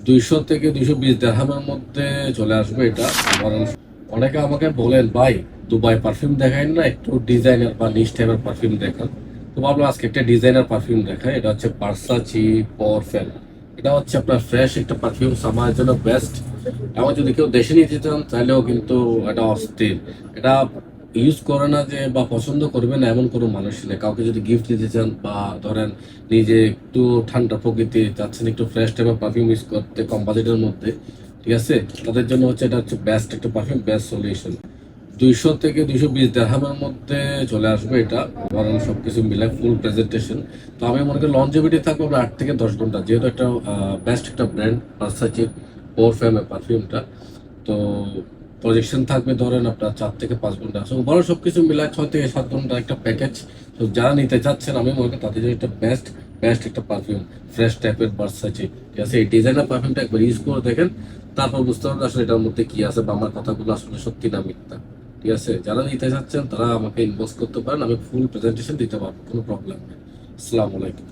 200 থেকে 220 দিরহামের মধ্যে চলে আসবে এটা। আমার অনেকে আমাকে বলেন, ভাই দুবাই পারফিউম দেখায় না, একটু ডিজাইনার বা নিশ টাইপের পারফিউম দেখান। তো ভাবলাম আজকে একটা ডিজাইনার পারফিউম দেখায়। এটা হচ্ছে ভার্সাচি পাওয়ারফেল। এটা হচ্ছে আপনার ফ্রেশ একটা পারফিউম, সামারের জন্য বেস্ট। এবং যদি কেউ দেশে নিতে চান তাহলেও কিন্তু এটা অস্থির। এটা ইউজ করে না যে বা পছন্দ করবে না এমন কোনো মানুষ নেই। কাউকে যদি গিফট দিতে চান বা ধরেন নিজে একটু ঠান্ডা প্রকৃতি চাচ্ছেন, একটু ফ্রেশ টাইপের পারফিউম ইউজ করতে কম বাজেটের মধ্যে, ঠিক আছে, তাদের জন্য হচ্ছে এটা হচ্ছে বেস্ট একটা পারফিউম, বেস্ট সলিউশন। 200 থেকে 220 দিরহামের মধ্যে চলে আসবে এটা। ওভারঅল সবকিছু মিলে ফুল প্রেজেন্টেশন। তো আমি মনে করি লঞ্জিভিটি থাকবে আপনার 8 থেকে 10 ঘন্টা, যেহেতু একটা বেস্ট একটা ব্র্যান্ড ভার্সাচি পারফিউমের পারফিউমটা। তো প্রজেকশন থাকবে ধরেন আপনার 4 থেকে 5 ঘন্টা। সো ওভারঅল সবকিছু মিলায় 6 থেকে 7 ঘন্টা একটা প্যাকেজ। তো যারা নিতে চাচ্ছেন আমি মনে করি তাদের জন্য একটা বেস্ট বেস্ট একটা পারফিউম, ফ্রেশ টাইপের ভার্সাচি, ঠিক আছে। এই ডিজাইনার পারফিউমটা একবার ইউজ করে দেখেন, তারপর বুঝতে পারবেন আসলে এটার মধ্যে কি আছে বা আমার কথাগুলো আসলে সত্যি না মিথ্যা। ঠিক আছে, যারা নিতে চাচ্ছেন তারা আমাকে ইনবক্স করতে পারেন, আমি ফুল প্রেজেন্টেশন দিতে পারবো, কোনো প্রবলেম নেই। আসসালামু আলাইকুম।